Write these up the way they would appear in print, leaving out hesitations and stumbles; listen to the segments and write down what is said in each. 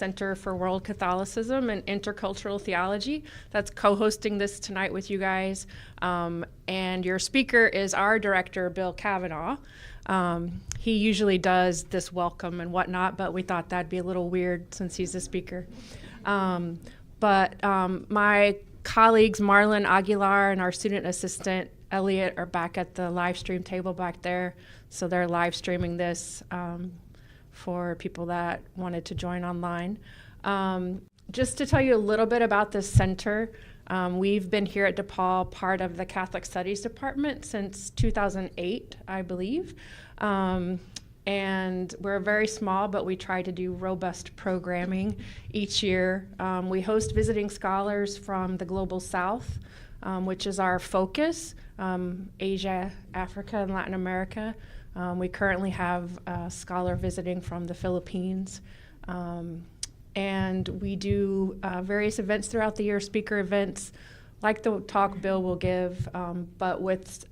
Center for World Catholicism and Intercultural Theology that's co-hosting this tonight with you guys. And your speaker is our director, Bill Cavanaugh. He usually does this welcome and whatnot, but we thought that'd be a little weird since he's the speaker. But my colleagues, Marlon Aguilar and our student assistant, Elliot, are back at the live stream table back there. So they're live streaming this for people that wanted to join online. Just to tell you a little bit about this center, we've been here at DePaul, part of the Catholic Studies Department since 2008, I believe. And we're very small, but we try to do robust programming each year. We host visiting scholars from the Global South, which is our focus, Asia, Africa, and Latin America. We currently have a scholar visiting from the Philippines. And we do various events throughout the year, speaker events, like the talk Bill will give, but with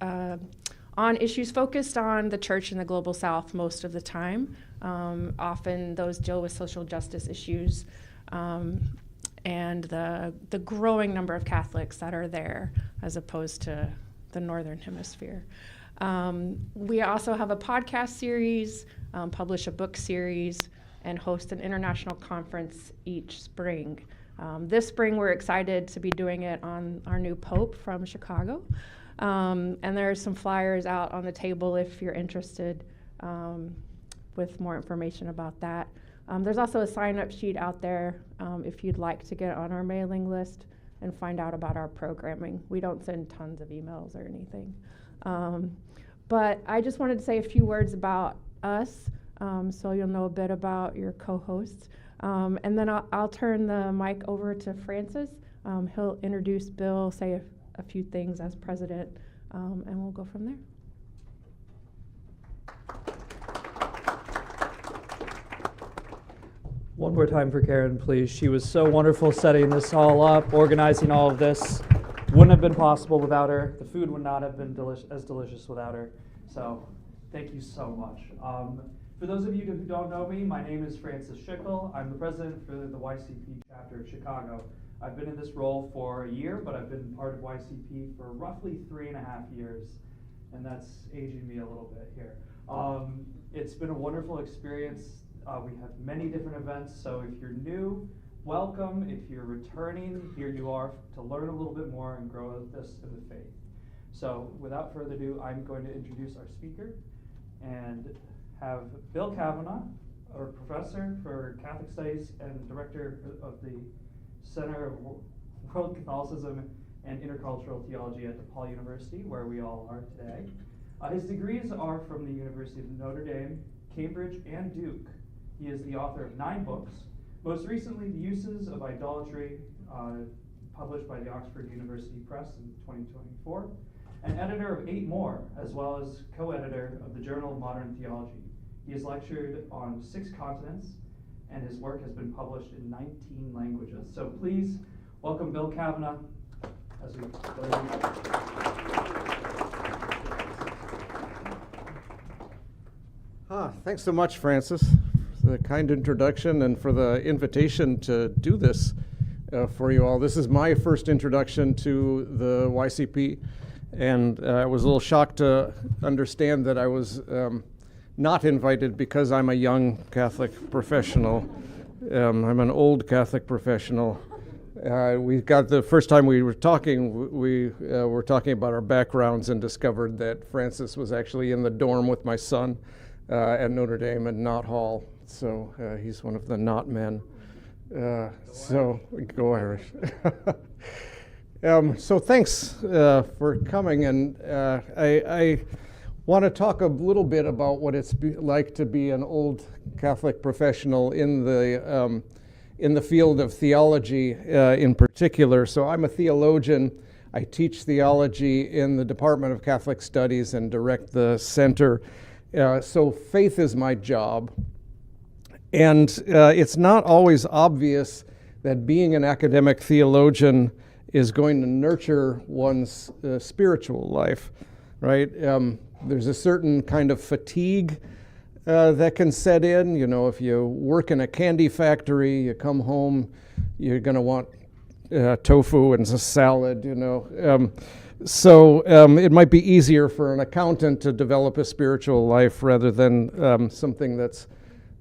on issues focused on the church in the Global South most of the time. Often those deal with social justice issues and the growing number of Catholics that are there as opposed to the Northern Hemisphere. We also have a podcast series, publish a book series, and host an international conference each spring. This spring, we're excited to be doing it on our new Pope from Chicago. And there are some flyers out on the table if you're interested with more information about that. There's also a sign-up sheet out there if you'd like to get on our mailing list and find out about our programming. We don't send tons of emails or anything. But I just wanted to say a few words about us so you'll know a bit about your co-hosts. And then I'll turn the mic over to Francis. He'll introduce Bill, say a few things as president, and we'll go from there. One more time for Karen, please. She was so wonderful setting this all up, organizing all of this. Wouldn't have been possible without her. The food would not have been as delicious without her. So thank you so much. For those of you who don't know me, my name is Francis Schickel. I'm the president for the YCP chapter of Chicago. I've been in this role for a year, but I've been part of YCP for roughly 3.5 years, and that's aging me a little bit here. It's been a wonderful experience. We have many different events, so if you're new, welcome. If you're returning, here you are to learn a little bit more and grow this in the faith. So without further ado, I'm going to introduce our speaker and have Bill Cavanaugh, our professor for Catholic Studies and director of the Center of World Catholicism and Intercultural Theology at DePaul University, where we all are today. His degrees are from the University of Notre Dame, Cambridge, and Duke. He is the author of 9 books, most recently the Uses of Idolatry, published by the Oxford University Press in 2024, and editor of 8 more, as well as co-editor of the Journal of Modern Theology. He has lectured on 6 continents, and his work has been published in 19 languages. So please welcome Bill Cavanaugh as we Thanks so much, Francis, for the kind introduction and for the invitation to do this for you all. This is my first introduction to the YCP, and I was a little shocked to understand that I was not invited because I'm a young Catholic professional. I'm an old Catholic professional. We got the first time we were talking, we were talking about our backgrounds and discovered that Francis was actually in the dorm with my son at Notre Dame and Knott Hall. So he's one of the Knott men. So go Irish. So thanks for coming, and I want to talk a little bit about what it's like to be an old Catholic professional in the field of theology in particular. So I'm a theologian. I teach theology in the Department of Catholic Studies and direct the center. So faith is my job. And it's not always obvious that being an academic theologian is going to nurture one's spiritual life, right? There's a certain kind of fatigue that can set in. You know, if you work in a candy factory, you come home, you're going to want tofu and a salad, you know. So it might be easier for an accountant to develop a spiritual life rather than something that's,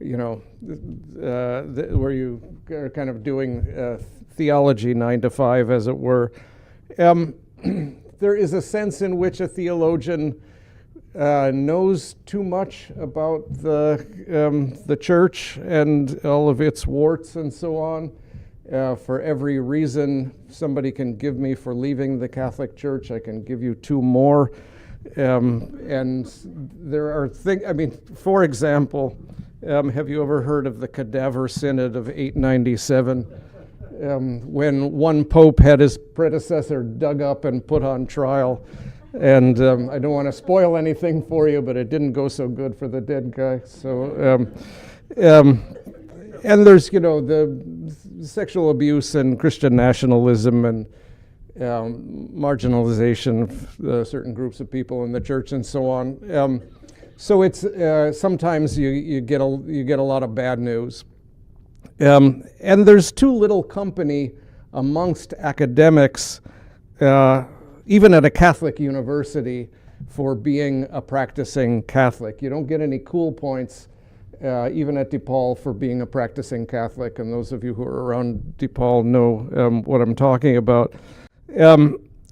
you know, where you are kind of doing theology 9 to 5, as it were. There is a sense in which a theologian knows too much about the church and all of its warts and so on. For every reason somebody can give me for leaving the Catholic Church, I can give you 2 more. And there are things, I mean, for example, have you ever heard of the Cadaver Synod of 897? When one pope had his predecessor dug up and put on trial. And I don't want to spoil anything for you, but it didn't go so good for the dead guy. So, and there's, you know, the sexual abuse and Christian nationalism and marginalization of certain groups of people in the church and so on. So it's sometimes you get a lot of bad news. And there's too little company amongst academics, even at a Catholic university, for being a practicing Catholic. You don't get any cool points, even at DePaul, for being a practicing Catholic. And those of you who are around DePaul know what I'm talking about.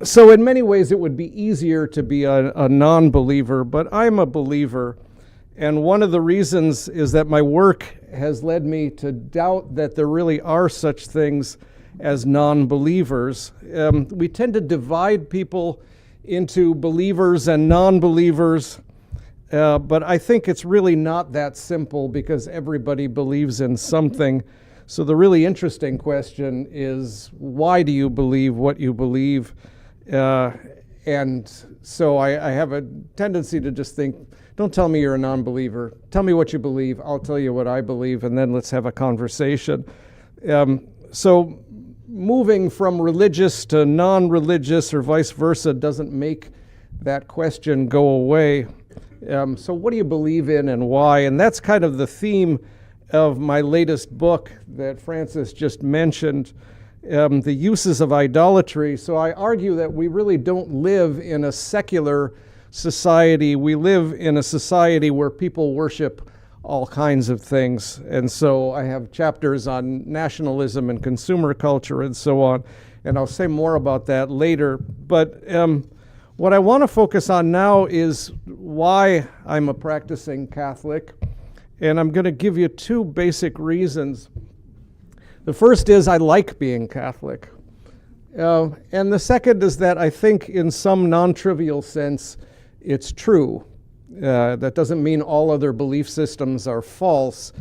So in many ways, it would be easier to be a non-believer, but I'm a believer. And one of the reasons is that my work has led me to doubt that there really are such things as non-believers. We tend to divide people into believers and non-believers, but I think it's really not that simple because everybody believes in something. So the really interesting question is, why do you believe what you believe? And so I have a tendency to just think, don't tell me you're a non-believer. Tell me what you believe. I'll tell you what I believe, and then let's have a conversation. So moving from religious to non-religious or vice versa doesn't make that question go away. So what do you believe in and why? And that's kind of the theme of my latest book that Francis just mentioned, The Uses of Idolatry. So I argue that we really don't live in a secular society. We live in a society where people worship all kinds of things. And so I have chapters on nationalism and consumer culture and so on. And I'll say more about that later. But what I want to focus on now is why I'm a practicing Catholic. And I'm going to give you 2 basic reasons. The first is I like being Catholic. And the second is that I think in some non-trivial sense it's true. That doesn't mean all other belief systems are false,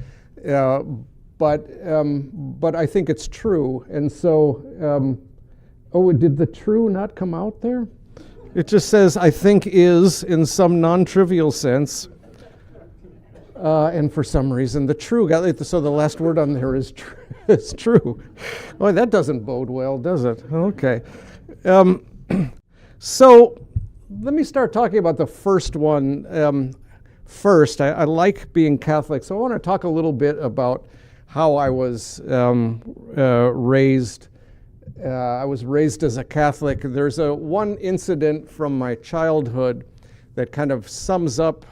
but I think it's true. And so, did the true not come out there? It just says, I think is, in some non-trivial sense. And for some reason, the true got it. So the last word on there is is true. Boy, that doesn't bode well, does it? Okay. So let me start talking about the first one first. I like being Catholic, so I want to talk a little bit about how I was raised. I was raised as a Catholic. There's one incident from my childhood that kind of sums up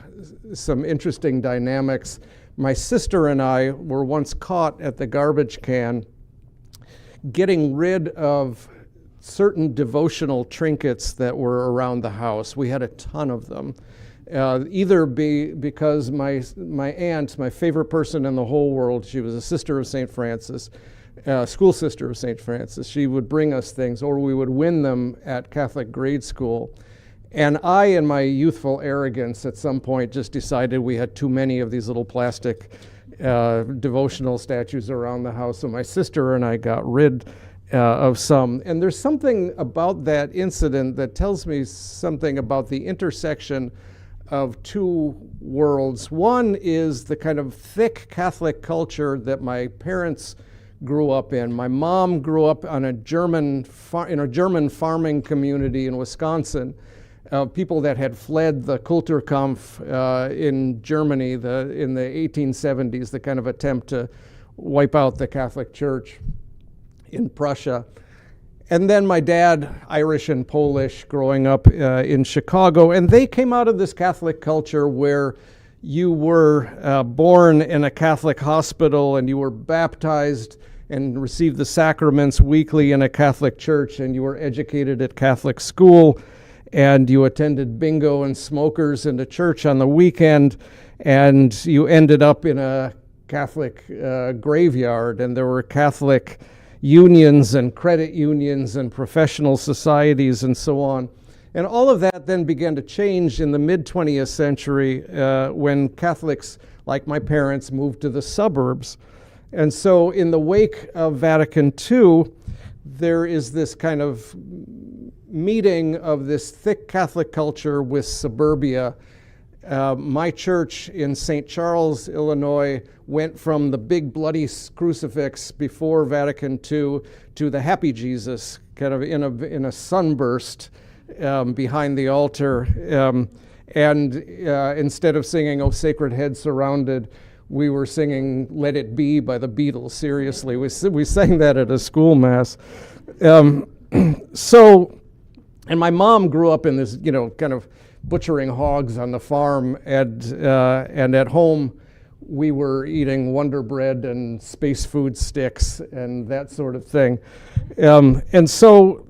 some interesting dynamics. My sister and I were once caught at the garbage can getting rid of certain devotional trinkets that were around the house. We had a ton of them. Either because my aunt, my favorite person in the whole world, she was a sister of St. Francis, school sister of St. Francis. She would bring us things, or we would win them at Catholic grade school. And I, in my youthful arrogance, at some point just decided we had too many of these little plastic devotional statues around the house. So my sister and I got rid of some. And there's something about that incident that tells me something about the intersection of 2 worlds. One is the kind of thick Catholic culture that my parents grew up in. My mom grew up on in a German farming community in Wisconsin. people that had fled the Kulturkampf in Germany in the 1870s, the kind of attempt to wipe out the Catholic Church in Prussia. And then my dad, Irish and Polish, growing up in Chicago, and they came out of this Catholic culture where you were born in a Catholic hospital and you were baptized and received the sacraments weekly in a Catholic church, and you were educated at Catholic school, and you attended bingo and smokers in the church on the weekend, and you ended up in a Catholic graveyard, and there were Catholic unions and credit unions and professional societies and so on. And all of that then began to change in the mid-20th century when Catholics, like my parents, moved to the suburbs. And so in the wake of Vatican II, there is this kind of meeting of this thick Catholic culture with suburbia. My church in St. Charles, Illinois, went from the big bloody crucifix before Vatican II to the happy Jesus, kind of in a sunburst behind the altar. And instead of singing "O Sacred Head Surrounded," we were singing "Let It Be" by the Beatles. Seriously, we sang that at a school mass. And my mom grew up in this, kind of butchering hogs on the farm, and at home we were eating Wonder Bread and space food sticks and that sort of thing. And so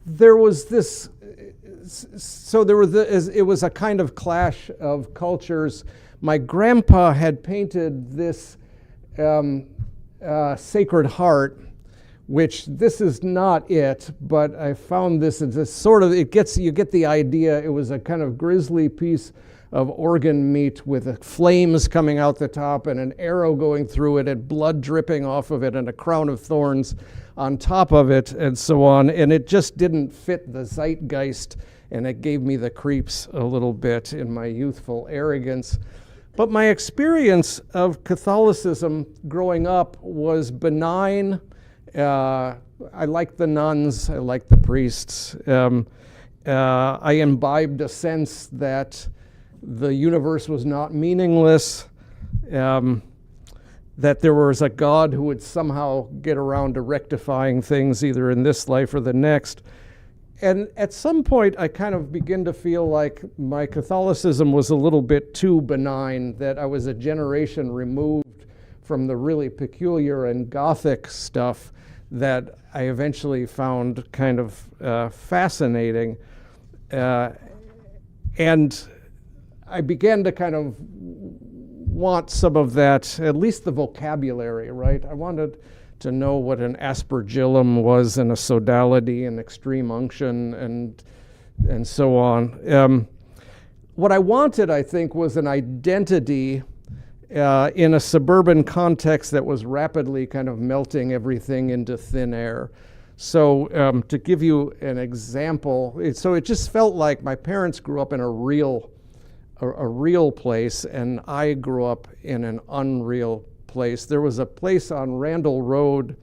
there was this. So it was a kind of clash of cultures. My grandpa had painted this Sacred Heart, which this is not it, but I found this as a sort of, you get the idea. It was a kind of grisly piece of organ meat with flames coming out the top and an arrow going through it and blood dripping off of it and a crown of thorns on top of it and so on. And it just didn't fit the zeitgeist, and it gave me the creeps a little bit in my youthful arrogance. But my experience of Catholicism growing up was benign. I liked the nuns, I liked the priests. I imbibed a sense that the universe was not meaningless, that there was a God who would somehow get around to rectifying things either in this life or the next. And at some point, I kind of began to feel like my Catholicism was a little bit too benign, that I was a generation removed from the really peculiar and Gothic stuff that I eventually found kind of fascinating. And I began to kind of want some of that, at least the vocabulary, right? I wanted to know what an aspergillum was and a sodality and extreme unction and so on. What I wanted, I think, was an identity in a suburban context that was rapidly kind of melting everything into thin air. So to give you an example, it just felt like my parents grew up in a real place, and I grew up in an unreal place. There was a place on Randall Road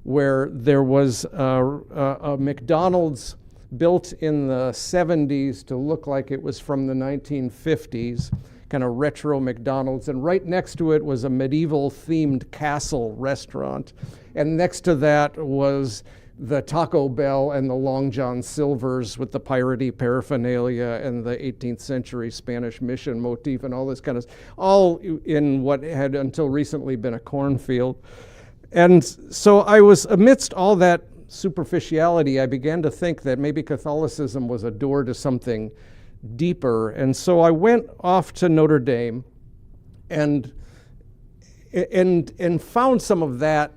where there was a McDonald's built in the 70s to look like it was from the 1950s, kind of retro McDonald's, and right next to it was a medieval themed castle restaurant, and next to that was the Taco Bell and the Long John Silver's with the piratey paraphernalia and the 18th century Spanish mission motif and all this kind of, all in what had until recently been a cornfield. And so I was, amidst all that superficiality, I began to think that maybe Catholicism was a door to something deeper. And so I went off to Notre Dame and found some of that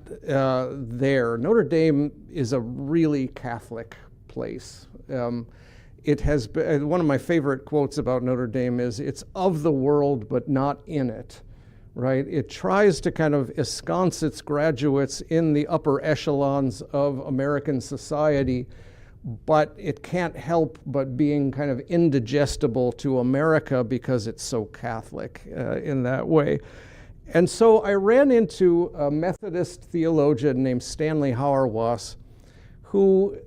there. Notre Dame is a really Catholic place. It has been, one of my favorite quotes about Notre Dame is, it's of the world but not in it, right? It tries to kind of ensconce its graduates in the upper echelons of American society, but it can't help but being kind of indigestible to America because it's so Catholic in that way. And so I ran into a Methodist theologian named Stanley Hauerwas, who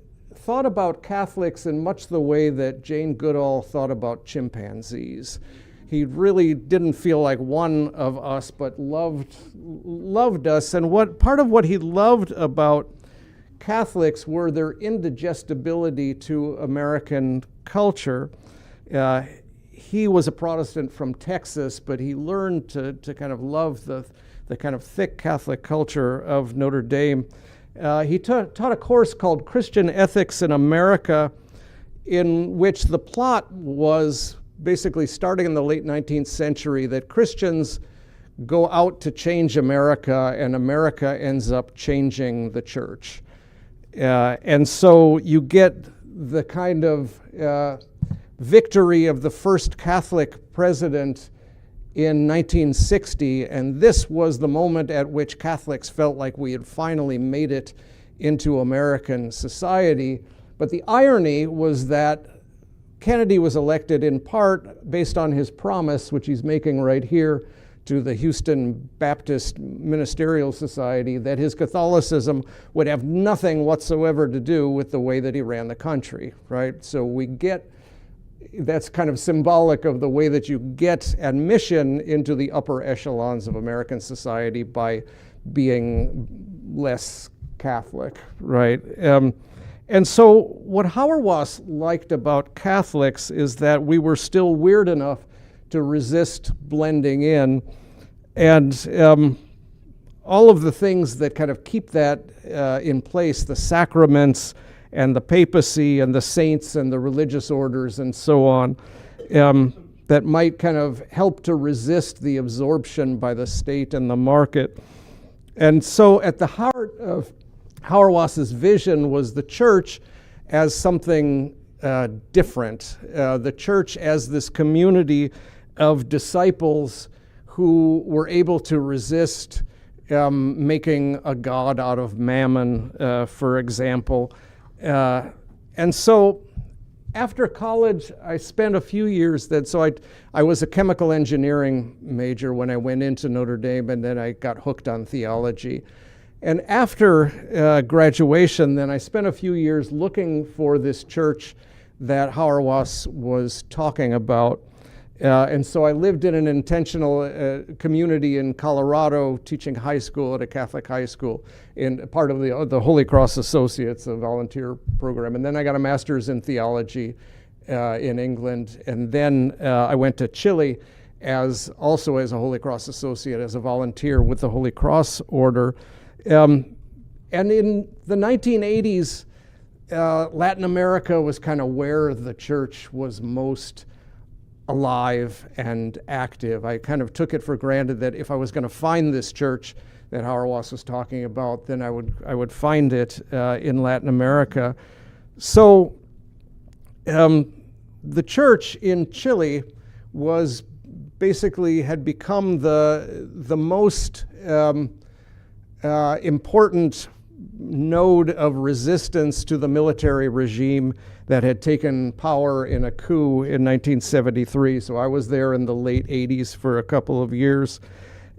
thought about Catholics in much the way that Jane Goodall thought about chimpanzees. He really didn't feel like one of us, but loved us. And part of what he loved about Catholics were their indigestibility to American culture. He was a Protestant from Texas, but he learned to kind of love the kind of thick Catholic culture of Notre Dame. He taught a course called Christian Ethics in America, in which the plot was basically starting in the late 19th century that Christians go out to change America, and America ends up changing the church. And so you get the kind of victory of the first Catholic president in 1960, and this was the moment at which Catholics felt like we had finally made it into American society. But the irony was that Kennedy was elected in part based on his promise, which he's making right here, to the Houston Baptist Ministerial Society, that his Catholicism would have nothing whatsoever to do with the way that he ran the country, right? So that's kind of symbolic of the way that you get admission into the upper echelons of American society by being less Catholic, right? And so what Hauerwas liked about Catholics is that we were still weird enough to resist blending in, and all of the things that kind of keep that in place, the sacraments and the papacy and the saints and the religious orders and so on, that might kind of help to resist the absorption by the state and the market. And so at the heart of Hauerwas's vision was the church as something different, the church as this community of disciples who were able to resist making a god out of mammon, for example. And so after college, I spent a few years I was a chemical engineering major when I went into Notre Dame, and then I got hooked on theology. And after graduation, then I spent a few years looking for this church that Hauerwas was talking about. And so I lived in an intentional community in Colorado, teaching high school at a Catholic high school, in part of the Holy Cross Associates, a volunteer program. And then I got a master's in theology in England. And then I went to Chile also as a Holy Cross Associate, as a volunteer with the Holy Cross Order. And in the 1980s, Latin America was kind of where the church was most alive and active. I kind of took it for granted that if I was going to find this church that Hauerwas was talking about, then I would find it in Latin America. So the church in Chile had become the most important node of resistance to the military regime that had taken power in a coup in 1973. So I was there in the late 80s for a couple of years.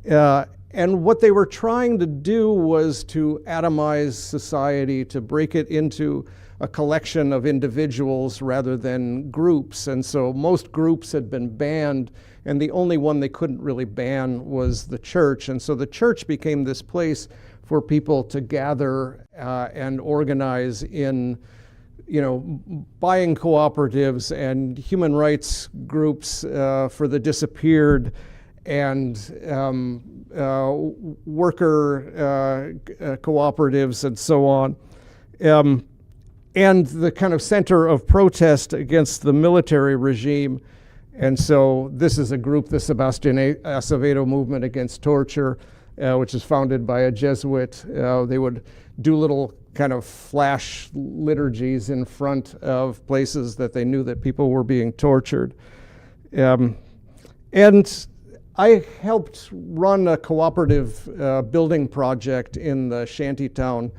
And what they were trying to do was to atomize society, to break it into a collection of individuals rather than groups. And so most groups had been banned, and the only one they couldn't really ban was the church. And so the church became this place for people to gather and organize in, buying cooperatives and human rights groups for the disappeared, and worker cooperatives and so on. And the kind of center of protest against the military regime. And so this is a group, the Sebastian Acevedo Movement Against Torture, which is founded by a Jesuit. They would do little kind of flash liturgies in front of places that they knew that people were being tortured. And I helped run a cooperative building project in the shantytown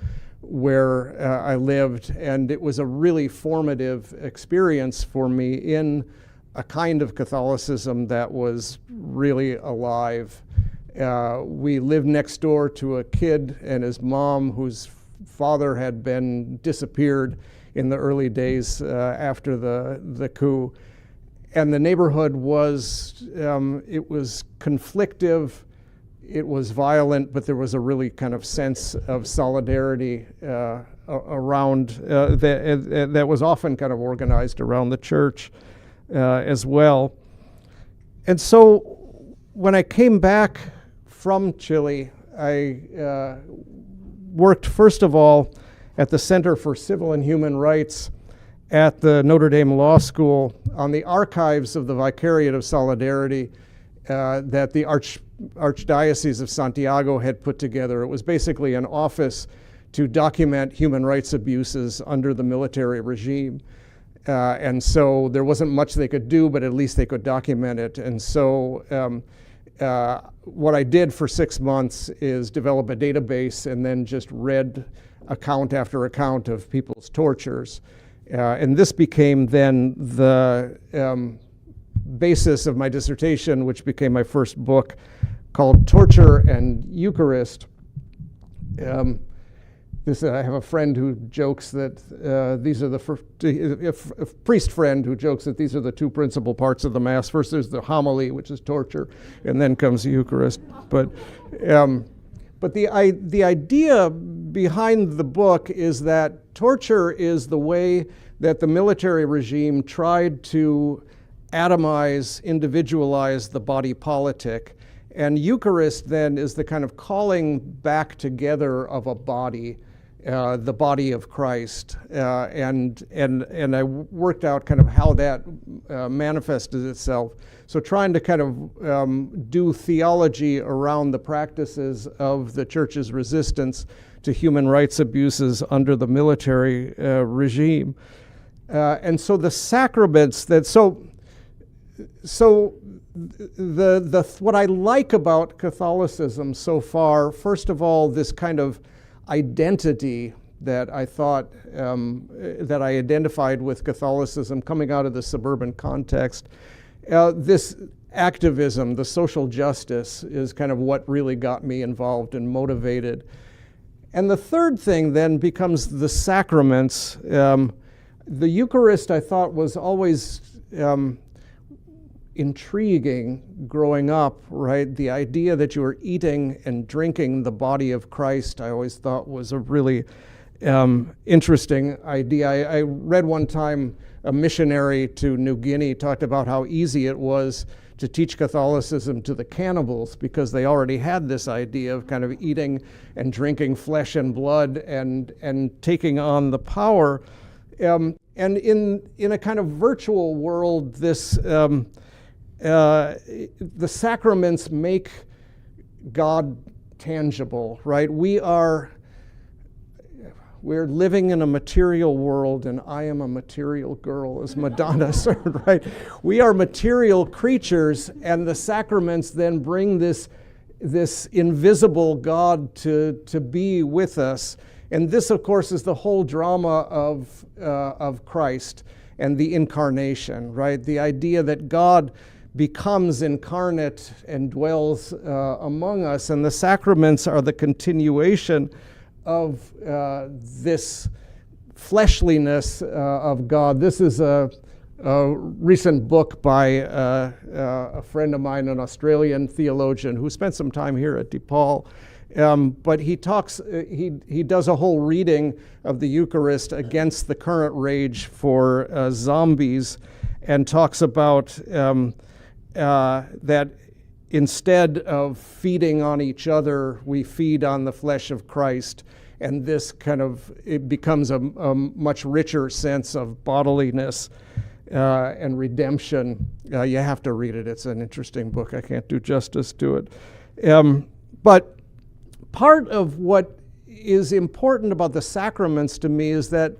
where I lived, and it was a really formative experience for me in a kind of Catholicism that was really alive. We lived next door to a kid and his mom whose father had been disappeared in the early days after the coup. And the neighborhood was, it was conflictive, it was violent, but there was a really kind of sense of solidarity around that was often kind of organized around the church as well. And so when I came back from Chile, I worked first of all at the Center for Civil and Human Rights at the Notre Dame Law School on the archives of the Vicariate of Solidarity that the Archdiocese of Santiago had put together. It was basically an office to document human rights abuses under the military regime. And so there wasn't much they could do, but at least they could document it. And so what I did for 6 months is develop a database and then just read account after account of people's tortures. And this became then the basis of my dissertation, which became my first book, called Torture and Eucharist. I have a friend who jokes that these are a priest friend who jokes that these are the two principal parts of the Mass. First there's the homily, which is torture, and then comes the Eucharist. But the idea behind the book is that torture is the way that the military regime tried to atomize, individualize the body politic. And Eucharist then is the kind of calling back together of a body, the body of Christ. And I worked out kind of how that manifested itself. So trying to kind of do theology around the practices of the church's resistance to human rights abuses under the military regime. And so the sacraments that, what I like about Catholicism so far, first of all, this kind of identity that I thought, that I identified with Catholicism coming out of the suburban context. This activism, the social justice, is kind of what really got me involved and motivated. And the third thing then becomes the sacraments. The Eucharist, I thought, was always intriguing growing up, right? The idea that you were eating and drinking the body of Christ, I always thought was a really interesting idea. I read one time a missionary to New Guinea talked about how easy it was to teach Catholicism to the cannibals because they already had this idea of kind of eating and drinking flesh and blood and taking on the power. And in a kind of virtual world, this the sacraments make God tangible, right? We're living in a material world, and I am a material girl, as Madonna said, right? We are material creatures, and the sacraments then bring this invisible God to be with us. And this, of course, is the whole drama of Christ and the incarnation, right? The idea that God becomes incarnate and dwells among us, and the sacraments are the continuation of this fleshliness of God. This is a recent book by a friend of mine, an Australian theologian who spent some time here at DePaul. But he does a whole reading of the Eucharist against the current rage for zombies, and talks about that instead of feeding on each other, we feed on the flesh of Christ. And this it becomes a much richer sense of bodiliness and redemption. You have to read it. It's an interesting book. I can't do justice to it. But part of what is important about the sacraments to me is that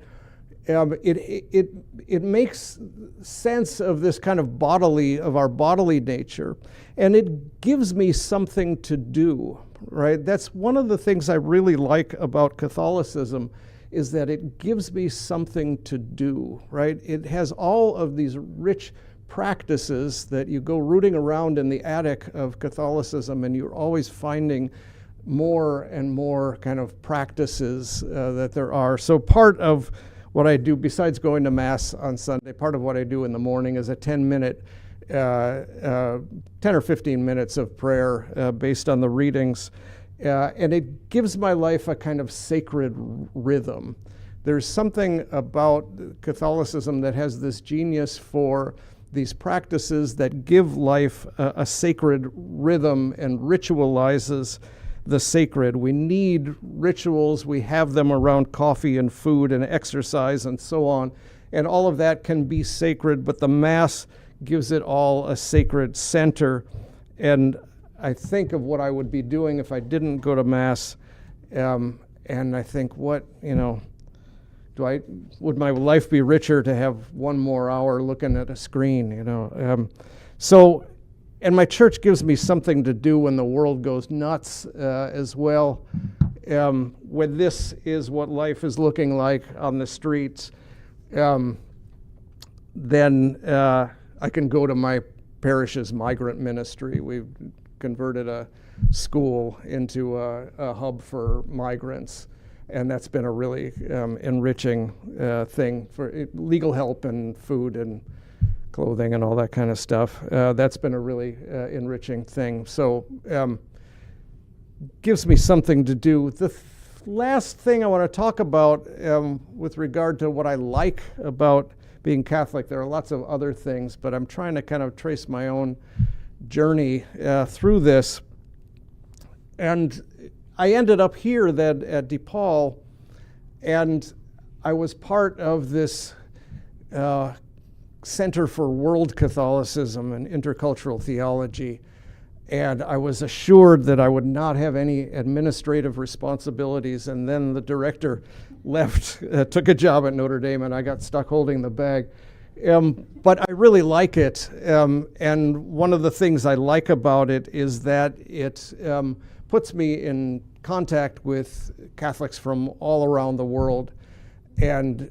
it makes sense of this kind of our bodily nature, and it gives me something to do, right? That's one of the things I really like about Catholicism, is that it gives me something to do, right? It has all of these rich practices that you go rooting around in the attic of Catholicism, and you're always finding more and more kind of practices that there are. So part of what I do besides going to Mass on Sunday. Part of what I do in the morning is a 10 or 15 minutes of prayer based on the readings. And it gives my life a kind of sacred rhythm. There's something about Catholicism that has this genius for these practices that give life a sacred rhythm and ritualizes the sacred. We need rituals. We have them around coffee and food and exercise and so on. And all of that can be sacred, but the Mass gives it all a sacred center. And I think of what I would be doing if I didn't go to Mass. And I think, would my life be richer to have one more hour looking at a screen, and my church gives me something to do when the world goes nuts as well. When this is what life is looking like on the streets, then I can go to my parish's migrant ministry. We've converted a school into a hub for migrants. And that's been a really enriching thing for legal help and food and clothing and all that kind of stuff. That's been a really enriching thing. So gives me something to do. The last thing I want to talk about with regard to what I like about being Catholic, there are lots of other things, but I'm trying to kind of trace my own journey through this. And I ended up here at DePaul, and I was part of this Center for World Catholicism and Intercultural Theology, and I was assured that I would not have any administrative responsibilities, and then the director left, took a job at Notre Dame, and I got stuck holding the bag. But I really like it, and one of the things I like about it is that it puts me in contact with Catholics from all around the world, and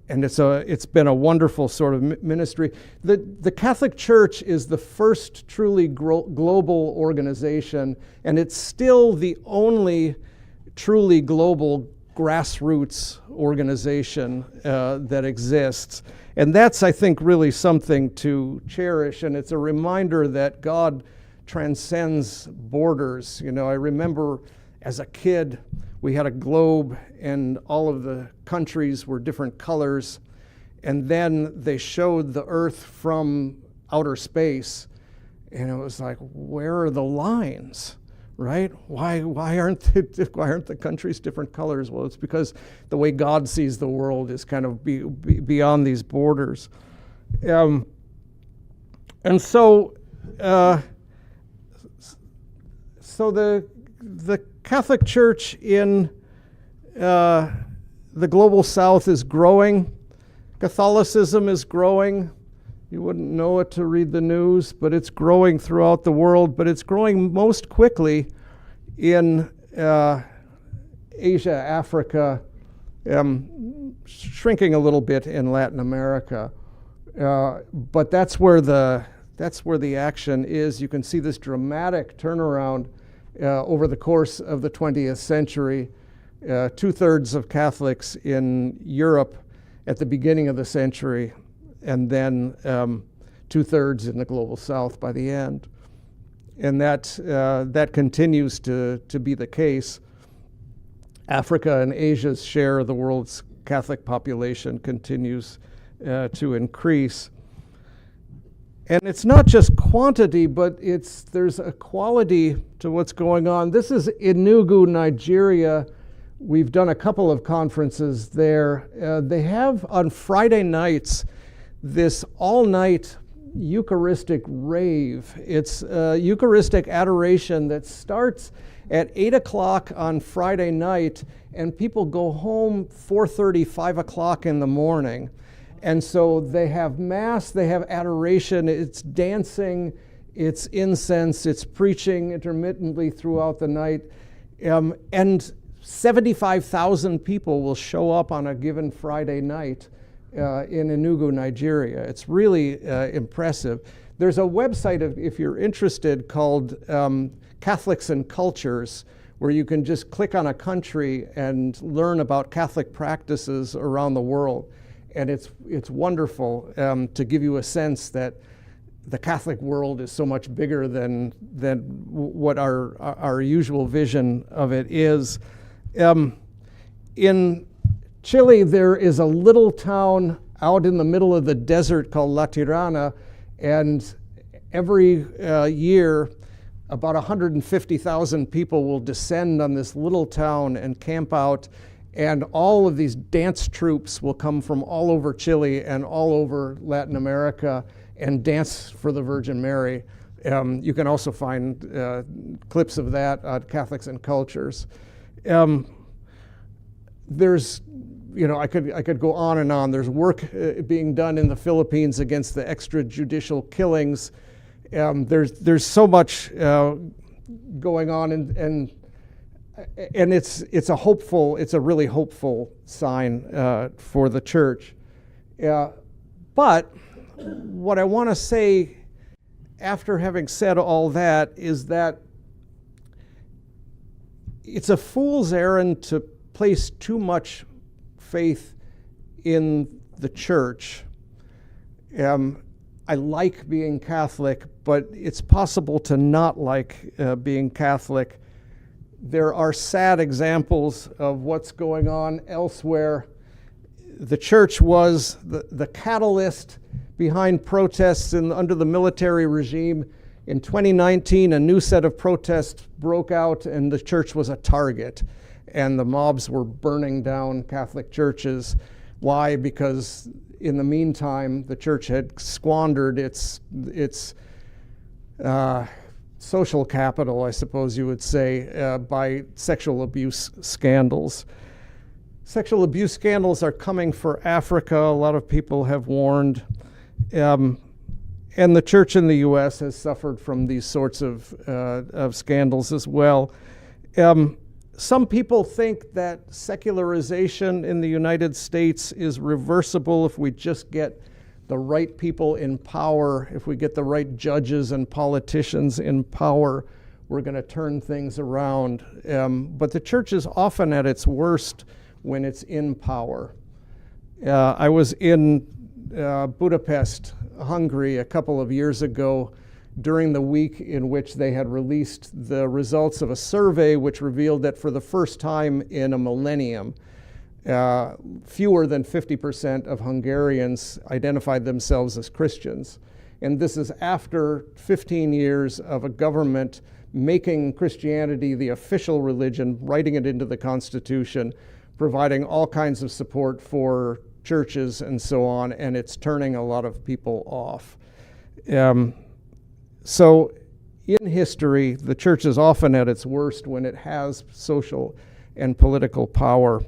it's been a wonderful sort of ministry. The Catholic Church is the first truly global organization, and it's still the only truly global grassroots organization that exists. And that's, I think, really something to cherish, and it's a reminder that God transcends borders. I remember as a kid, we had a globe and all of the countries were different colors, and then they showed the Earth from outer space, and it was like, where are the lines, right? Why aren't the countries different colors? Well, it's because the way God sees the world is kind of beyond these borders. And so the Catholic Church in the global South is growing. Catholicism is growing. You wouldn't know it to read the news, but it's growing throughout the world. But it's growing most quickly in Asia, Africa, shrinking a little bit in Latin America. But that's where the action is. You can see this dramatic turnaround over the course of the 20th century. 2/3 of Catholics in Europe at the beginning of the century, and then 2/3 in the global South by the end. And that continues to be the case. Africa and Asia's share of the world's Catholic population continues to increase. And it's not just quantity, but there's a quality to what's going on. This is Enugu, Nigeria. We've done a couple of conferences there. They have on Friday nights this all-night Eucharistic rave. It's Eucharistic adoration that starts at 8 o'clock on Friday night, and people go home 4:30, 5 o'clock in the morning. And so they have Mass, they have adoration, it's dancing, it's incense, it's preaching intermittently throughout the night. And 75,000 people will show up on a given Friday night in Enugu, Nigeria. It's really impressive. There's a website, if you're interested, called Catholics and Cultures, where you can just click on a country and learn about Catholic practices around the world. And it's wonderful to give you a sense that the Catholic world is so much bigger than what our usual vision of it is. In Chile, there is a little town out in the middle of the desert called La Tirana, and every year about 150,000 people will descend on this little town and camp out, and all of these dance troupes will come from all over Chile and all over Latin America and dance for the Virgin Mary. You can also find clips of that on Catholics and Cultures. There's, I could go on and on. There's work being done in the Philippines against the extrajudicial killings. There's so much going on, and it's a really hopeful sign for the church. But what I want to say after having said all that is that it's a fool's errand to place too much faith in the church. I like being Catholic, but it's possible to not like being Catholic. There are sad examples of what's going on elsewhere. The church was the catalyst behind protests under the military regime. In 2019, a new set of protests broke out, and the church was a target. And the mobs were burning down Catholic churches. Why? Because in the meantime, the church had squandered its social capital, I suppose you would say, by sexual abuse scandals. Sexual abuse scandals are coming for Africa. A lot of people have warned. And the church in the U.S. has suffered from these sorts of scandals as well. Some people think that secularization in the United States is reversible if we just get the right people in power, if we get the right judges and politicians in power, we're going to turn things around. But the church is often at its worst when it's in power. I was in Budapest, Hungary, a couple of years ago during the week in which they had released the results of a survey which revealed that for the first time in a millennium, fewer than 50% of Hungarians identified themselves as Christians. And this is after 15 years of a government making Christianity the official religion, writing it into the Constitution, providing all kinds of support for churches and so on, and it's turning a lot of people off. So in history, the church is often at its worst when it has social and political power.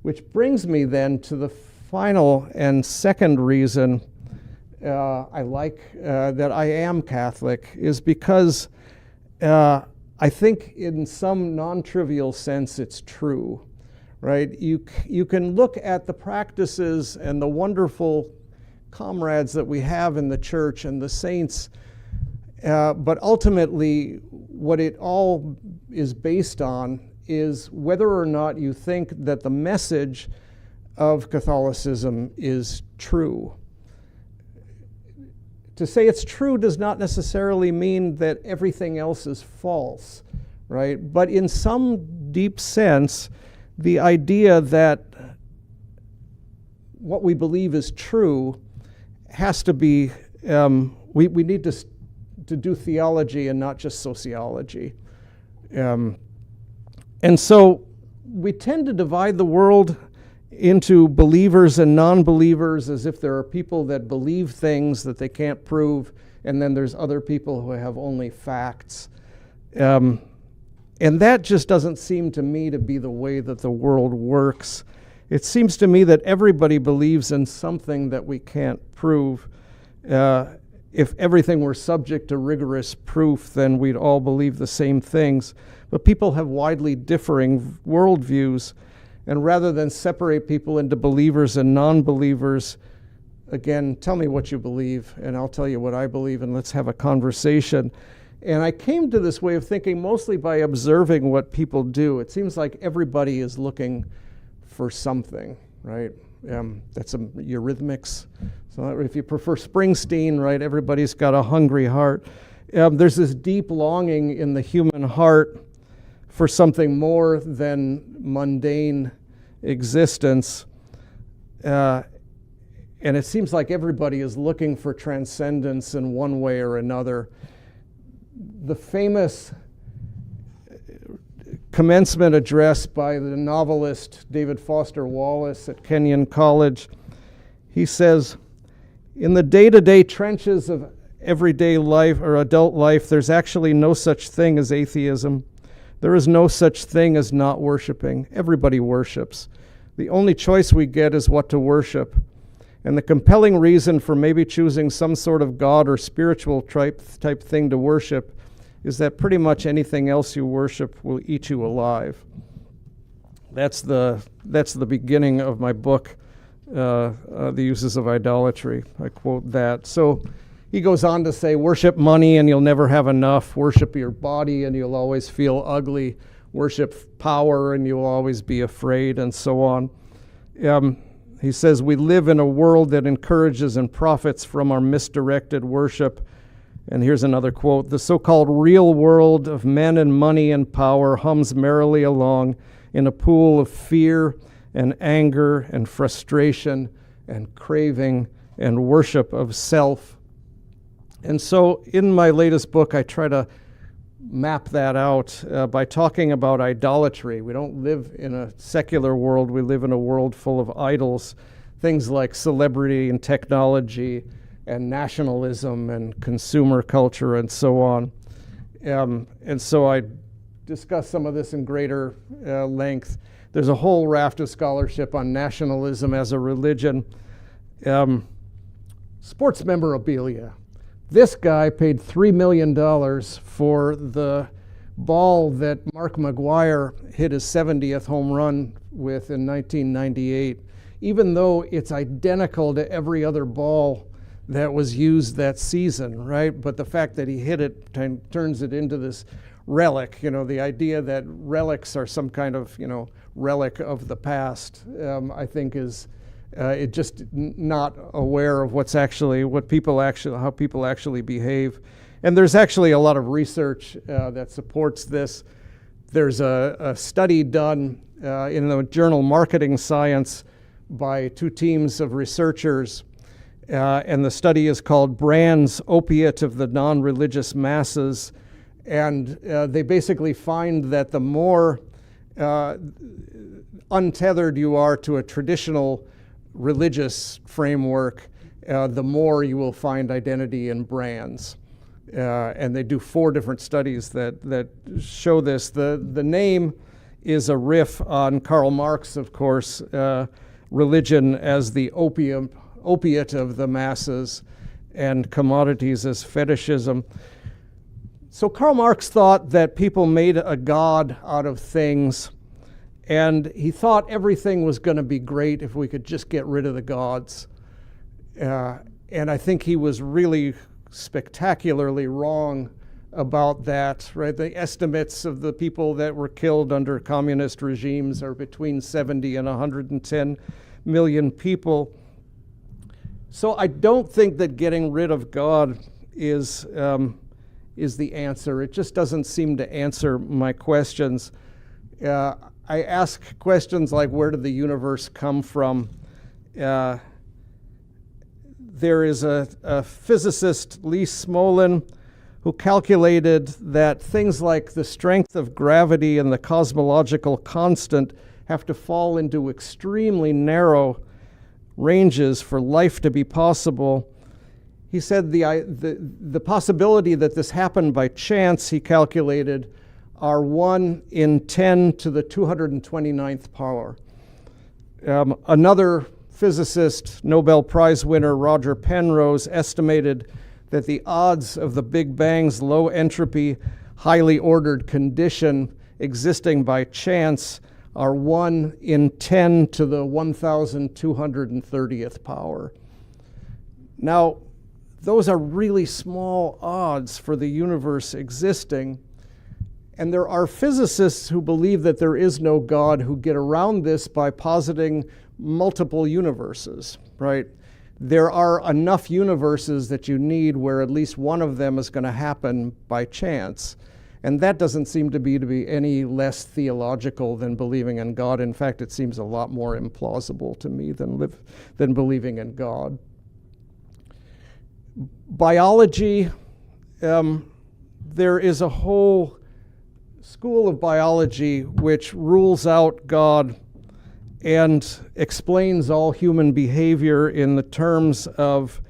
Which brings me then to the final and second reason I like that I am Catholic is because I think in some non-trivial sense it's true, right? You can look at the practices and the wonderful comrades that we have in the church and the saints, but ultimately what it all is based on is whether or not you think that the message of Catholicism is true. To say it's true does not necessarily mean that everything else is false, right? But in some deep sense, the idea that what we believe is true has to be, we need to do theology and not just sociology. And so we tend to divide the world into believers and non-believers as if there are people that believe things that they can't prove, and then there's other people who have only facts. And that just doesn't seem to me to be the way that the world works. It seems to me that everybody believes in something that we can't prove. If everything were subject to rigorous proof, then we'd all believe the same things. But people have widely differing worldviews, and rather than separate people into believers and non-believers, again, tell me what you believe, and I'll tell you what I believe, and let's have a conversation. And I came to this way of thinking mostly by observing what people do. It seems like everybody is looking for something, right? That's Eurythmics. So if you prefer Springsteen, right, everybody's got a hungry heart. There's this deep longing in the human heart for something more than mundane existence. And it seems like everybody is looking for transcendence in one way or another. The famous commencement address by the novelist David Foster Wallace at Kenyon College, he says, "In the day-to-day trenches of everyday life or adult life, there's actually no such thing as atheism. There is no such thing as not worshiping. Everybody worships. The only choice we get is what to worship. And the compelling reason for maybe choosing some sort of God or spiritual type thing to worship is that pretty much anything else you worship will eat you alive." That's the beginning of my book, The Uses of Idolatry. I quote that. So he goes on to say, worship money and you'll never have enough. Worship your body and you'll always feel ugly. Worship power and you'll always be afraid, and so on. He says, we live in a world that encourages and profits from our misdirected worship. And here's another quote. The so-called real world of men and money and power hums merrily along in a pool of fear and anger and frustration and craving and worship of self. And so in my latest book, I try to map that out by talking about idolatry. We don't live in a secular world. We live in a world full of idols, things like celebrity and technology and nationalism and consumer culture and so on. And so I discuss some of this in greater length. There's a whole raft of scholarship on nationalism as a religion. Sports memorabilia. This guy paid $3 million for the ball that Mark McGwire hit his 70th home run with in 1998, even though it's identical to every other ball that was used that season, right? But the fact that he hit it turns it into this relic, the idea that relics are some kind of, relic of the past, I think is it just not aware of how people actually behave. And there's actually a lot of research that supports this. There's a study done in the journal Marketing Science by two teams of researchers, and the study is called Brand's Opiate of the Non-Religious Masses. And they basically find that the more untethered you are to a traditional religious framework, the more you will find identity in brands. And they do 4 different studies that show this. The name is a riff on Karl Marx, of course, religion as the opiate of the masses and commodities as fetishism. So Karl Marx thought that people made a god out of things, and he thought everything was going to be great if we could just get rid of the gods. And I think he was really spectacularly wrong about that, right? The estimates of the people that were killed under communist regimes are between 70 and 110 million people. So I don't think that getting rid of God is the answer. It just doesn't seem to answer my questions. I ask questions like, where did the universe come from? There is a physicist, Lee Smolin, who calculated that things like the strength of gravity and the cosmological constant have to fall into extremely narrow ranges for life to be possible. He said the possibility that this happened by chance, he calculated, are 1 in 10 to the 229th power. Another physicist, Nobel Prize winner Roger Penrose, estimated that the odds of the Big Bang's low entropy, highly ordered condition existing by chance are 1 in 10 to the 1,230th power. Now, those are really small odds for the universe existing. And there are physicists who believe that there is no God who get around this by positing multiple universes, right? There are enough universes that you need where at least one of them is going to happen by chance. And that doesn't seem to be any less theological than believing in God. In fact, it seems a lot more implausible to me than believing in God. Biology, there is a whole school of biology which rules out God and explains all human behavior in the terms of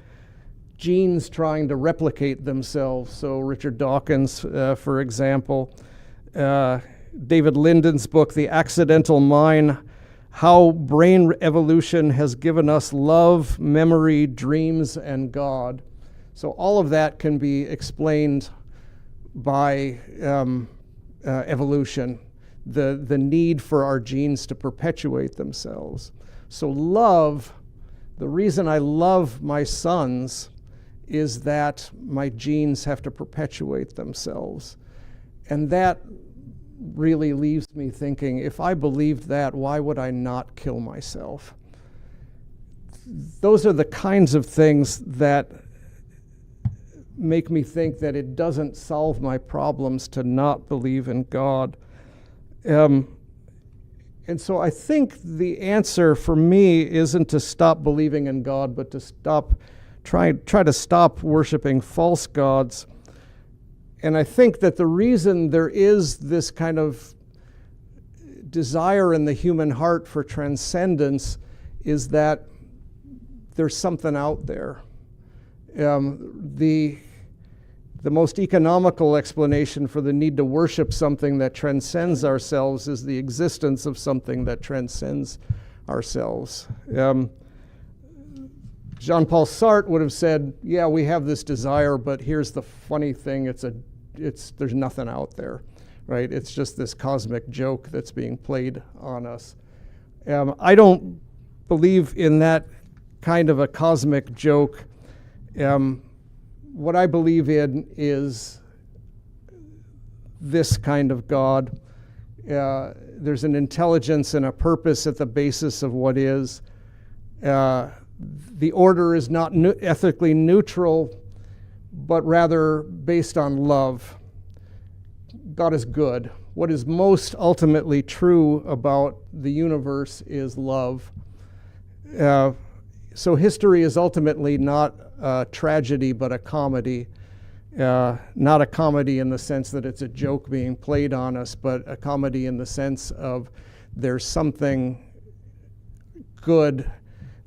genes trying to replicate themselves. So Richard Dawkins, for example, David Linden's book, The Accidental Mind, How Brain Evolution Has Given Us Love, Memory, Dreams, and God. So all of that can be explained by evolution, the need for our genes to perpetuate themselves. So love, the reason I love my sons is that my genes have to perpetuate themselves. And that really leaves me thinking, if I believed that, why would I not kill myself? Those are the kinds of things that make me think that it doesn't solve my problems to not believe in God. And so I think the answer for me isn't to stop believing in God, but to try to stop worshiping false gods. And I think that the reason there is this kind of desire in the human heart for transcendence is that there's something out there. The most economical explanation for the need to worship something that transcends ourselves is the existence of something that transcends ourselves. Jean-Paul Sartre would have said, yeah, we have this desire, but here's the funny thing, there's nothing out there, right? It's just this cosmic joke that's being played on us. I don't believe in that kind of a cosmic joke. What I believe in is this kind of God. There's an intelligence and a purpose at the basis of what is. The order is not ethically neutral, but rather based on love. God is good. What is most ultimately true about the universe is love. So history is ultimately not a tragedy, but a comedy. Not a comedy in the sense that it's a joke being played on us, but a comedy in the sense of there's something good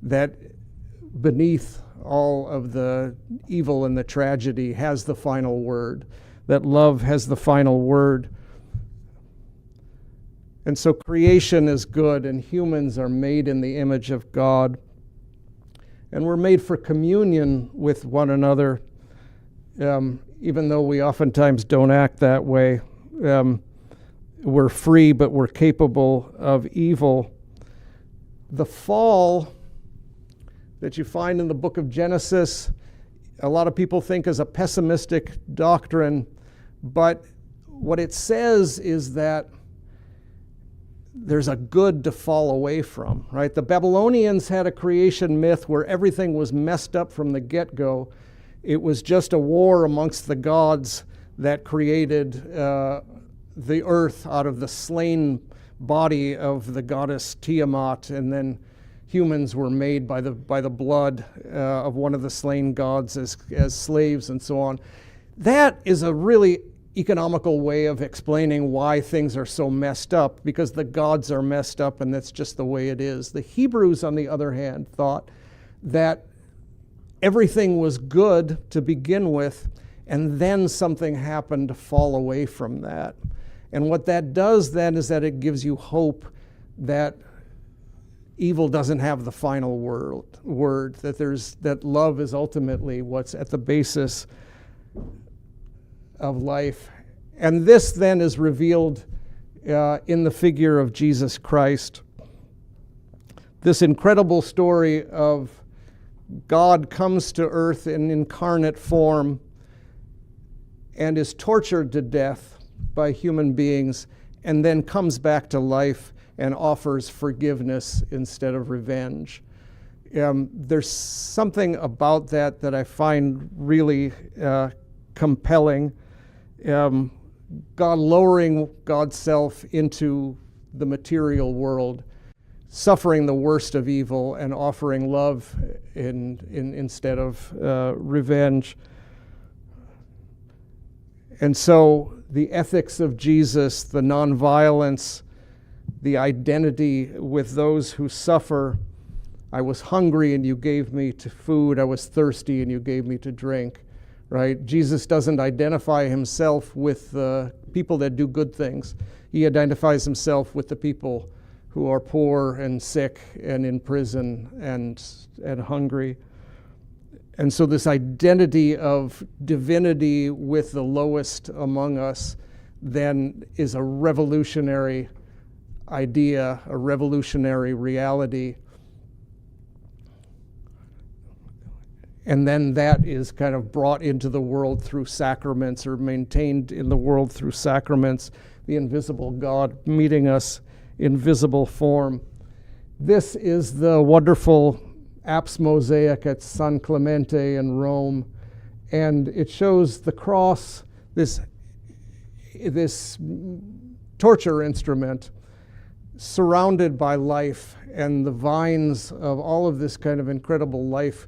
that beneath all of the evil and the tragedy has the final word, that love has the final word. And so creation is good, and humans are made in the image of God. And we're made for communion with one another, even though we oftentimes don't act that way. We're free, but we're capable of evil. The fall that you find in the book of Genesis, a lot of people think is a pessimistic doctrine, but what it says is that there's a good to fall away from, right? The Babylonians had a creation myth where everything was messed up from the get-go. It was just a war amongst the gods that created the earth out of the slain body of the goddess Tiamat, and then humans were made by the blood of one of the slain gods as slaves and so on. That is a really economical way of explaining why things are so messed up, because the gods are messed up and that's just the way it is. The Hebrews, on the other hand, thought that everything was good to begin with, and then something happened to fall away from that. And what that does then is that it gives you hope that evil doesn't have the final word, that love is ultimately what's at the basis of life. And this then is revealed in the figure of Jesus Christ. This incredible story of God comes to earth in incarnate form and is tortured to death by human beings, and then comes back to life and offers forgiveness instead of revenge. There's something about that I find really compelling. God lowering God's self into the material world, suffering the worst of evil and offering love instead of revenge. And so the ethics of Jesus, the nonviolence, the identity with those who suffer. I was hungry and you gave me to food. I was thirsty and you gave me to drink. Right? Jesus doesn't identify himself with the people that do good things. He identifies himself with the people who are poor and sick and in prison and hungry. And so this identity of divinity with the lowest among us then is a revolutionary idea, a revolutionary reality. And then that is kind of brought into the world through sacraments, or maintained in the world through sacraments, the invisible God meeting us in visible form. This is the wonderful apse mosaic at San Clemente in Rome, and it shows the cross, this torture instrument, surrounded by life, and the vines of all of this kind of incredible life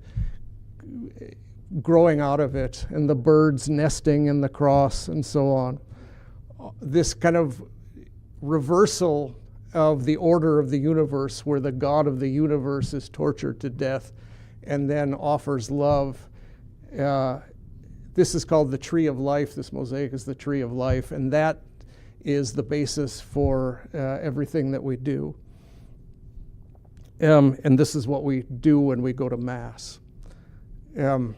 growing out of it, and the birds nesting in the cross, and so on. This kind of reversal of the order of the universe, where the God of the universe is tortured to death and then offers love. This is called the tree of life. This mosaic is the tree of life, and that is the basis for everything that we do. And this is what we do when we go to Mass. And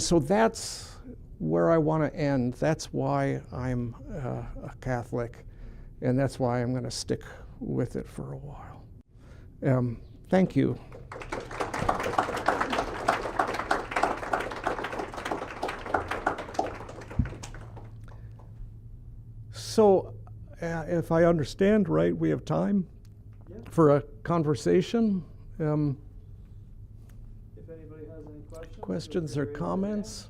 so that's where I want to end. That's why I'm a Catholic, and that's why I'm going to stick with it for a while. Thank you. So, if I understand right, we have time for a conversation. If anybody has any Questions or comments?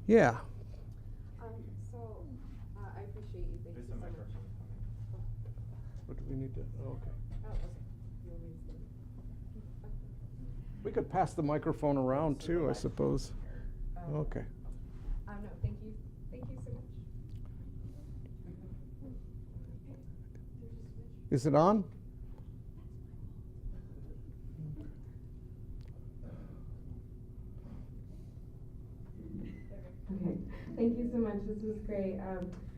Yeah. I appreciate you. Thank you so much. What do we need to? Oh, okay. Oh, okay. You want me to say? We could pass the microphone around too, I suppose. Okay. No, thank you. Thank you so much. Is it on? Okay. Thank you so much. This was great.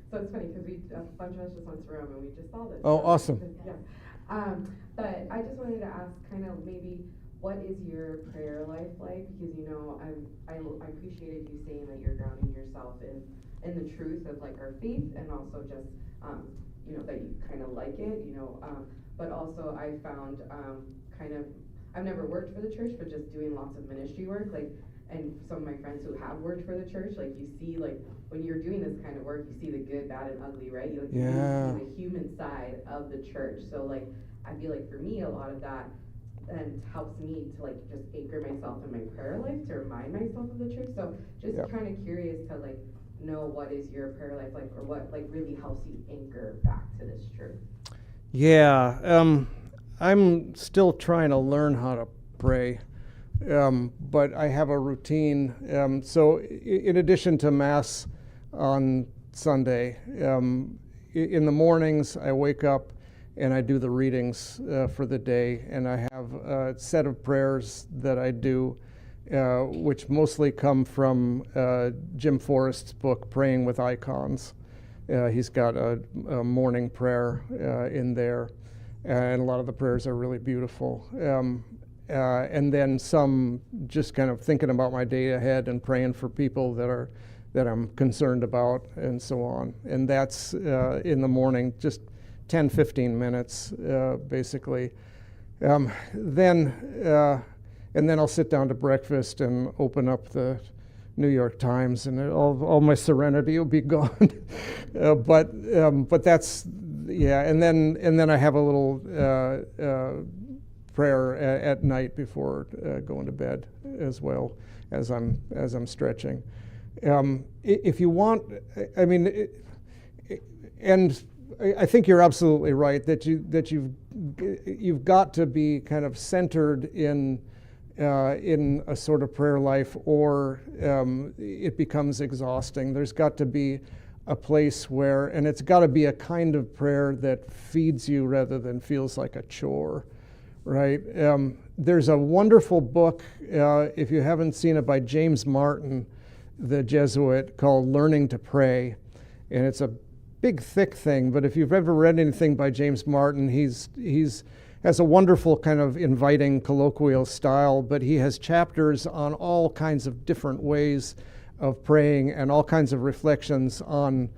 So it's funny because a bunch of us just went to Rome and we just saw this. Oh, awesome. Yeah. But I just wanted to ask kind of maybe what is your prayer life like? Because, I appreciated you saying that you're grounding yourself in the truth of like our faith, and also just, that you kind of like it, but also I found I've never worked for the church, but just doing lots of ministry work, and some of my friends who have worked for the church, you see, when you're doing this kind of work, you see the good, bad, and ugly, right? You see the human side of the church. So, I feel like for me, a lot of that then helps me to, just anchor myself in my prayer life, to remind myself of the church. So, just kind of curious to, know what is your prayer life like, or what, really helps you anchor back to this truth. Yeah. I'm still trying to learn how to pray. But I have a routine. So in addition to Mass on Sunday, in the mornings I wake up and I do the readings for the day, and I have a set of prayers that I do, which mostly come from Jim Forrest's book, Praying with Icons. He's got a morning prayer in there, and a lot of the prayers are really beautiful. And then some just kind of thinking about my day ahead and praying for people that I'm concerned about, and so on. And that's in the morning, just 10-15 minutes basically. Then and then I'll sit down to breakfast and open up the New York Times, and all my serenity will be gone. But that's, yeah. And then I have a little prayer at night before going to bed as well as I'm stretching. If you want, I mean, and I think you're absolutely right that you've got to be kind of centered in a sort of prayer life, or it becomes exhausting. There's got to be a place where, and it's got to be a kind of prayer that feeds you rather than feels like a chore, right? There's a wonderful book, if you haven't seen it, by James Martin, the Jesuit, called Learning to Pray. And it's a big, thick thing, but if you've ever read anything by James Martin, he's has a wonderful kind of inviting colloquial style, but he has chapters on all kinds of different ways of praying and all kinds of reflections on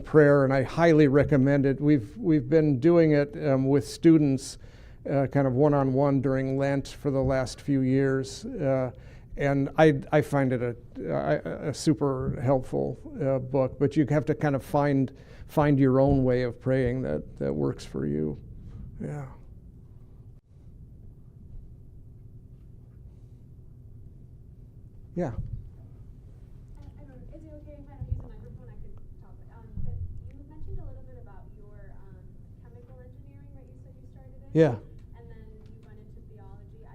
prayer, and I highly recommend it. We've been doing it with students kind of one-on-one during Lent for the last few years, and I find it a super helpful book, but you have to kind of find your own way of praying that works for you. Yeah. Yeah. I don't know, is it okay if I don't use a microphone? I could talk. But you mentioned a little bit about your chemical engineering, right? You said you started in. Yeah. And then you went into theology.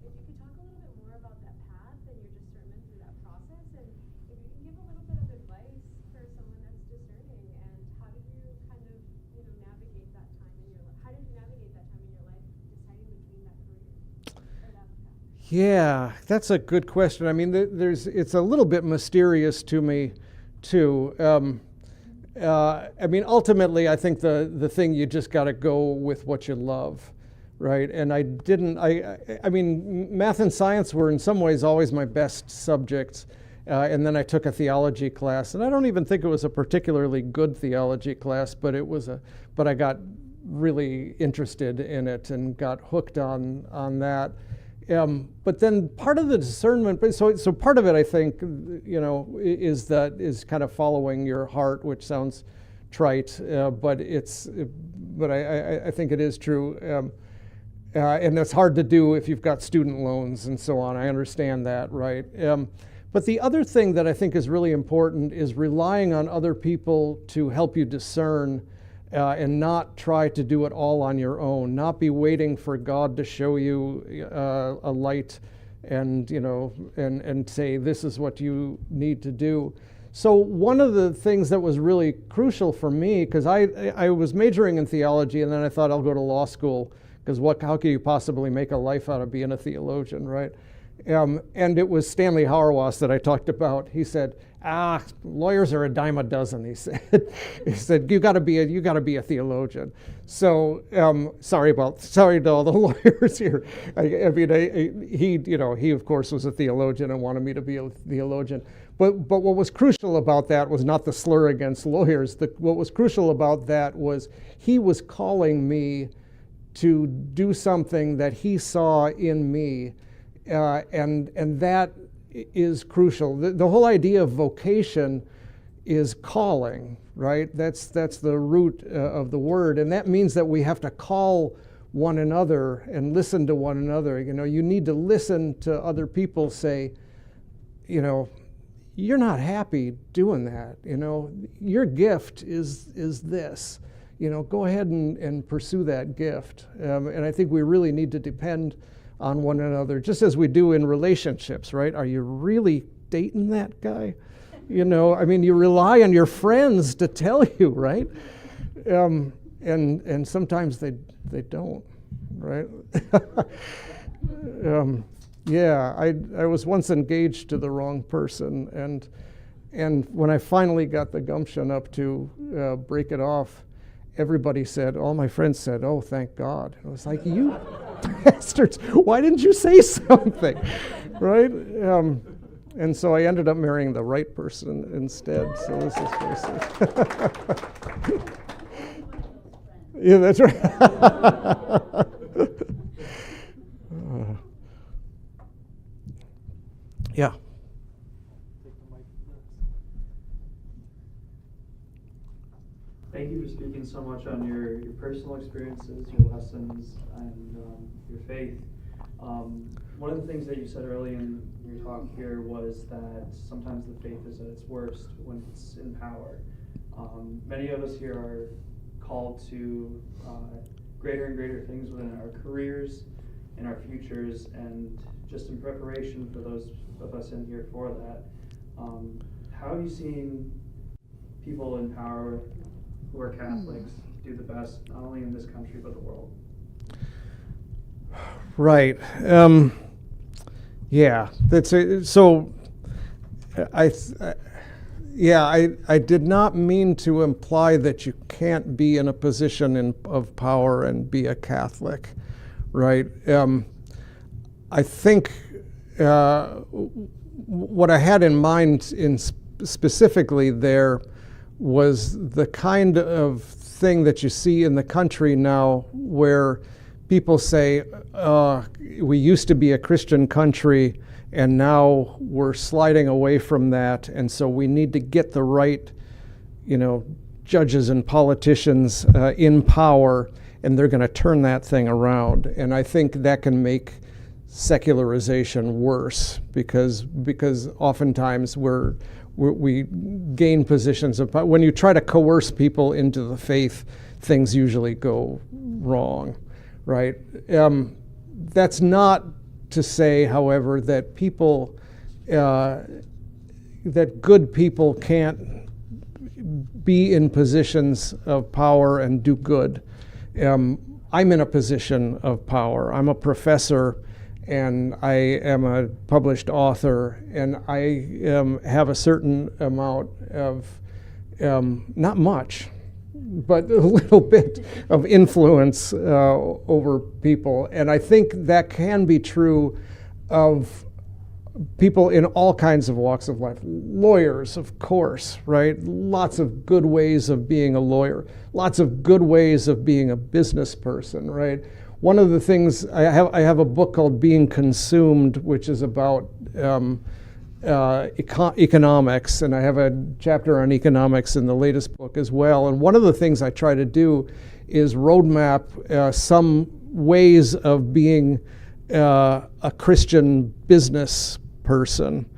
If you could talk a little bit more about that path and your discernment through that process, and if you can give a little bit of advice for someone that's discerning, and how did you kind of, navigate that time in your life? How did you navigate that time in your life, deciding between that career or that path? Yeah, that's a good question. I mean, it's a little bit mysterious to me, too. I mean, ultimately, I think the thing, you just got to go with what you love, right? And I mean, math and science were in some ways always my best subjects. And then I took a theology class, and I don't even think it was a particularly good theology class, but I got really interested in it and got hooked on that. But then part of the discernment, so part of it, I think, is kind of following your heart, which sounds trite, but I think it is true. And that's hard to do if you've got student loans and so on. I understand that, right? But the other thing that I think is really important is relying on other people to help you discern, and not try to do it all on your own. Not be waiting for God to show you a light and say, this is what you need to do. So one of the things that was really crucial for me, because I was majoring in theology, and then I thought I'll go to law school, because how can you possibly make a life out of being a theologian, right? And it was Stanley Hauerwas that I talked about. He said, lawyers are a dime a dozen, he said. He said, you gotta be a theologian. So, sorry to all the lawyers here. He of course was a theologian and wanted me to be a theologian. But what was crucial about that was not the slur against lawyers. What was crucial about that was he was calling me to do something that he saw in me. And that is crucial. The whole idea of vocation is calling, right? That's the root of the word, and that means that we have to call one another and listen to one another. You need to listen to other people say, you're not happy doing that. Your gift is this. Go ahead and pursue that gift. And I think we really need to depend on one another, just as we do in relationships, right? Are you really dating that guy? I mean, you rely on your friends to tell you, right? And sometimes they don't, right? Yeah, I was once engaged to the wrong person, and when I finally got the gumption up to break it off, all my friends said, "Oh, thank God." I was like, "You bastards, why didn't you say something?" Right? And so I ended up marrying the right person instead. So this is basic. Yeah, that's right. Yeah. Thank you for speaking so much on your personal experiences, your lessons, and your faith. One of the things that you said early in your talk here was that sometimes the faith is at its worst when it's in power. Many of us here are called to greater and greater things within our careers, in our futures, and just in preparation for those of us in here for that. How have you seen people in power who are Catholics do the best, not only in this country, but the world? Right. Yeah. So. I did not mean to imply that you can't be in a position of power and be a Catholic, right? I think what I had in mind specifically there was the kind of thing that you see in the country now where people say, we used to be a Christian country and now we're sliding away from that, and so we need to get the right, judges and politicians in power, and they're going to turn that thing around. And I think that can make secularization worse because oftentimes we gain positions of power. When you try to coerce people into the faith, things usually go wrong, right? That's not to say, however, that that good people can't be in positions of power and do good. I'm in a position of power. I'm a professor, and I am a published author, and I have a certain amount of, not much, but a little bit of influence over people. And I think that can be true of people in all kinds of walks of life. Lawyers, of course, right? Lots of good ways of being a lawyer. Lots of good ways of being a business person, right? One of the things, I have a book called Being Consumed, which is about economics, and I have a chapter on economics in the latest book as well. And one of the things I try to do is roadmap some ways of being a Christian business person.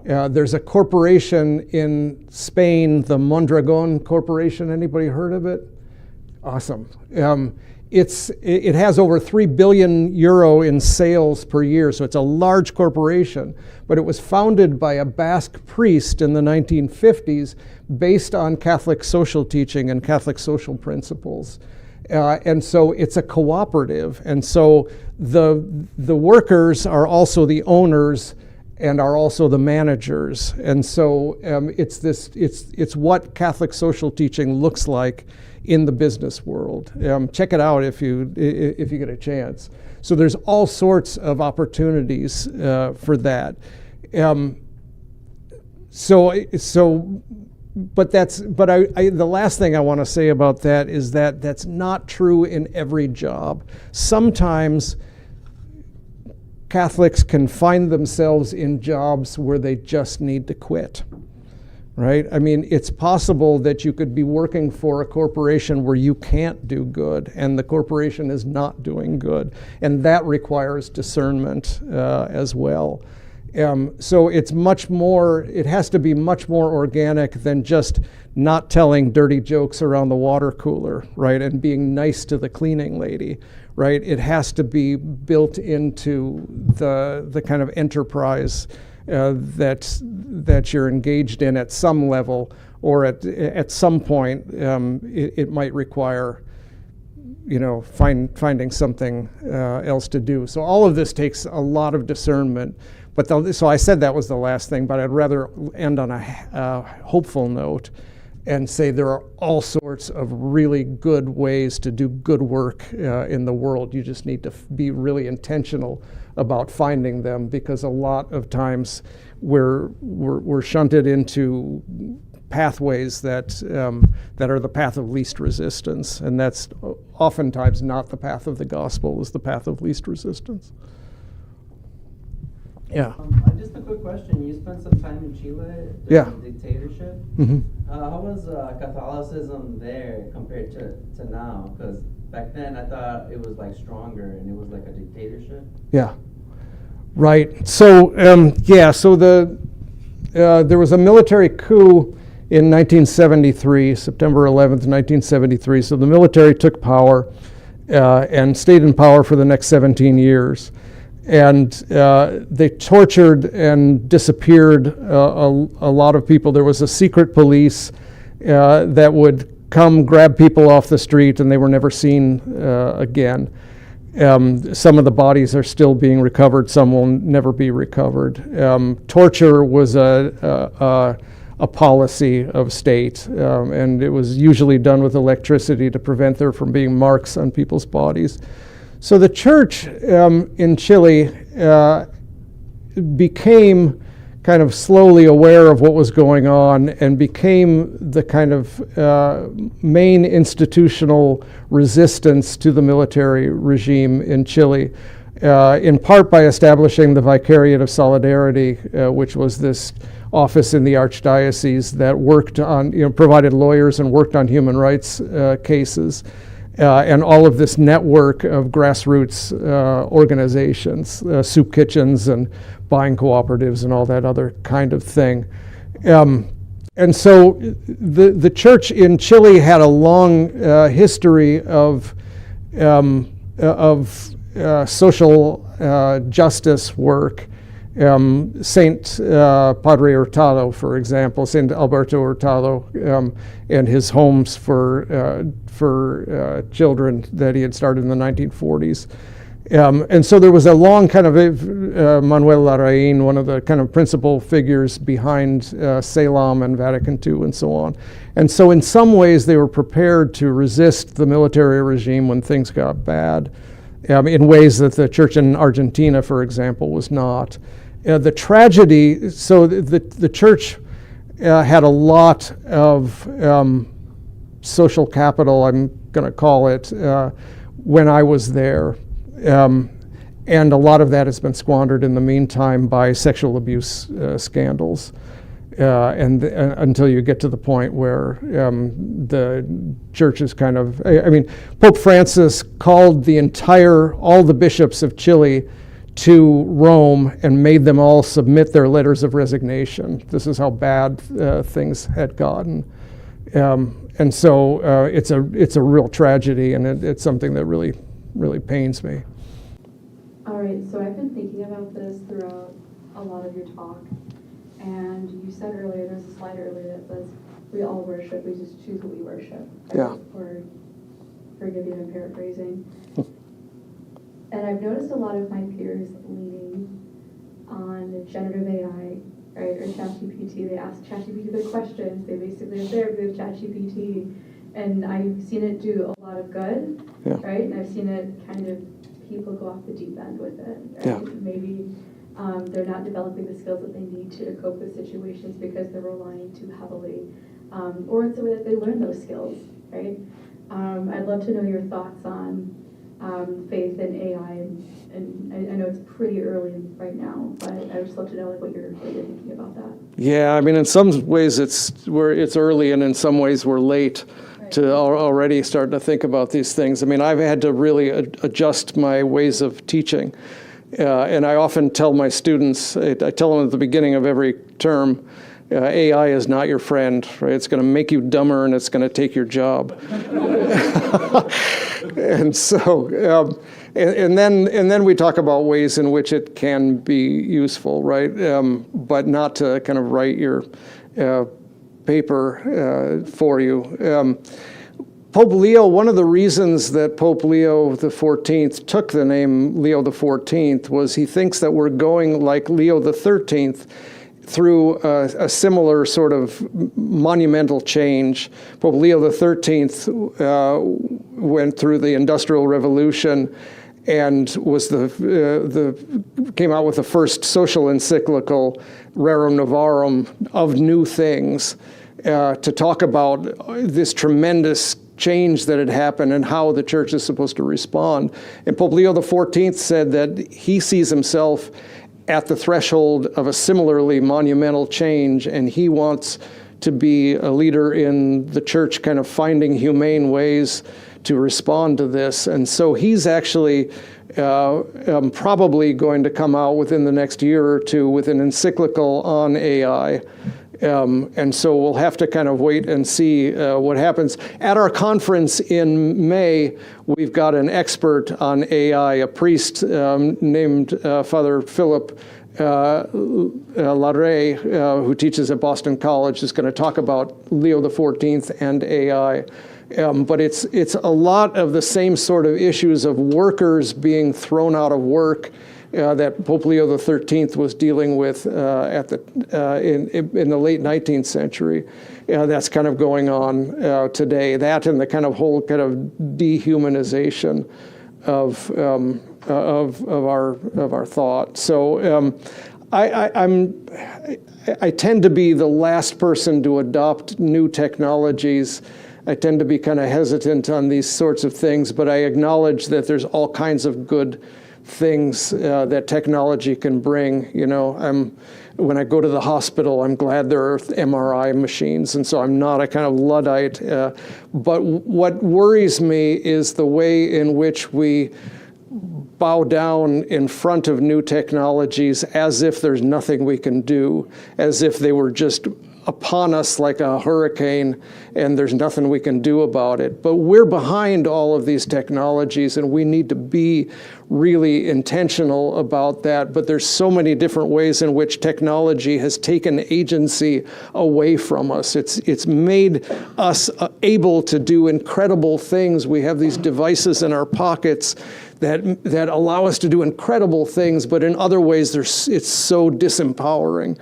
There's a corporation in Spain, the Mondragon Corporation. Anybody heard of it? Awesome. It has over 3 billion euro in sales per year, so it's a large corporation. But it was founded by a Basque priest in the 1950s based on Catholic social teaching and Catholic social principles. And so it's a cooperative. And so the workers are also the owners and are also the managers. And so it's what Catholic social teaching looks like in the business world. Check it out if you get a chance. So there's all sorts of opportunities for that. But the last thing I want to say about that is that that's not true in every job. Sometimes Catholics can find themselves in jobs where they just need to quit. Right? I mean, it's possible that you could be working for a corporation where you can't do good and the corporation is not doing good. And that requires discernment as well. So it has to be much more organic than just not telling dirty jokes around the water cooler, right? And being nice to the cleaning lady, right? It has to be built into the kind of enterprise that you're engaged in at some level, or at some point it might require finding something else to do. So all of this takes a lot of discernment. So I said that was the last thing, but I'd rather end on a hopeful note and say there are all sorts of really good ways to do good work in the world. You just need to be really intentional about finding them, because a lot of times we're shunted into pathways that are the path of least resistance, and that's oftentimes not the path of the gospel, is the path of least resistance. Yeah. Just a quick question. You spent some time in Chile during Yeah. the dictatorship. Mhm. How was Catholicism there compared to now? Because back then I thought it was like stronger and it was like a dictatorship. Yeah, right. So so there was a military coup in 1973, September 11th, 1973. So the military took power and stayed in power for the next 17 years. And they tortured and disappeared a lot of people. There was a secret police that would come grab people off the street, and they were never seen again. Some of the bodies are still being recovered. Some will never be recovered. Torture was a policy of state, and it was usually done with electricity to prevent there from being marks on people's bodies. So the church in Chile became kind of slowly aware of what was going on and became the kind of main institutional resistance to the military regime in Chile, in part by establishing the Vicariate of Solidarity, which was this office in the archdiocese that worked on, provided lawyers and worked on human rights cases. And all of this network of grassroots organizations, soup kitchens and buying cooperatives and all that other kind of thing. And so the church in Chile had a long history of social justice work. Saint Padre Hurtado, for example, Saint Alberto Hurtado, and his homes for children that he had started in the 1940s. And so there was a long kind of, Manuel Larraín, one of the kind of principal figures behind CELAM and Vatican II and so on. And so in some ways they were prepared to resist the military regime when things got bad, in ways that the church in Argentina, for example, was not. The tragedy, so the church had a lot of social capital, I'm going to call it, when I was there. And a lot of that has been squandered in the meantime by sexual abuse scandals. And until you get to the point where the church is kind of, Pope Francis called all the bishops of Chile to Rome and made them all submit their letters of resignation. This is how bad things had gotten. And so it's a real tragedy, and it's something that really, really pains me. All right, so I've been thinking about this throughout a lot of your talk. And you said earlier, there's a slide earlier that says, we all worship, we just choose what we worship. Right? Yeah. Or, forgive me if I'm paraphrasing. And I've noticed a lot of my peers leaning on generative AI, right, or ChatGPT. They ask ChatGPT their questions. They basically have therapy with ChatGPT. And I've seen it do a lot of good, Yeah. right? And I've seen it kind of, people go off the deep end with it, right? Yeah. Maybe they're not developing the skills that they need to cope with situations because they're relying too heavily, or it's the way that they learn those skills, right? I'd love to know your thoughts on faith in AI, and I know it's pretty early right now, but I would just love to know what you're thinking about that. Yeah, in some ways it's early, and in some ways we're late to already start to think about these things. I've had to really adjust my ways of teaching. And I often tell my students, I tell them at the beginning of every term, AI is not your friend, right? It's going to make you dumber and it's going to take your job. And so, and then we talk about ways in which it can be useful, right? But not to kind of write your paper for you. Pope Leo, one of the reasons that Pope Leo XIV took the name Leo XIV was he thinks that we're going like Leo XIII through a similar sort of monumental change. Pope Leo XIII went through the Industrial Revolution and was came out with the first social encyclical, Rerum Novarum, of new things, to talk about this tremendous change that had happened and how the church is supposed to respond. And Pope Leo XIV said that he sees himself at the threshold of a similarly monumental change, and he wants to be a leader in the church, kind of finding humane ways to respond to this. And so he's actually probably going to come out within the next year or two with an encyclical on AI. And so we'll have to kind of wait and see what happens. At our conference in May, we've got an expert on AI, a priest named Father Philip Larrey, who teaches at Boston College, is going to talk about Leo XIV and AI. But it's a lot of the same sort of issues of workers being thrown out of work that Pope Leo XIII was dealing with in the late 19th century. That's kind of going on today. That and the kind of whole kind of dehumanization of our thought. So I tend to be the last person to adopt new technologies. I tend to be kind of hesitant on these sorts of things, but I acknowledge that there's all kinds of good things that technology can bring. You know, when I go to the hospital, I'm glad there are MRI machines, and so I'm not a kind of Luddite. But what worries me is the way in which we bow down in front of new technologies as if there's nothing we can do, as if they were just upon us like a hurricane and there's nothing we can do about it. But we're behind all of these technologies, and we need to be really intentional about that. But there's so many different ways in which technology has taken agency away from us. It's made us able to do incredible things. We have these devices in our pockets that allow us to do incredible things, but in other ways it's so disempowering.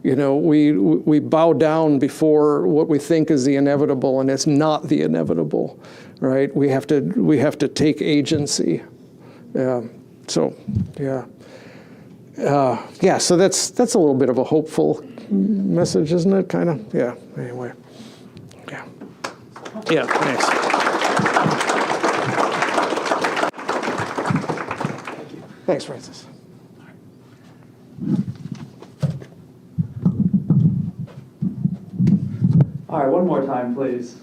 You know, we bow down before what we think is the inevitable, and it's not the inevitable, right? We have to take agency. So that's a little bit of a hopeful message, isn't it? Kind of. Yeah. Anyway. Yeah. Yeah. Thanks. Thanks, Francis. All right, one more time, please.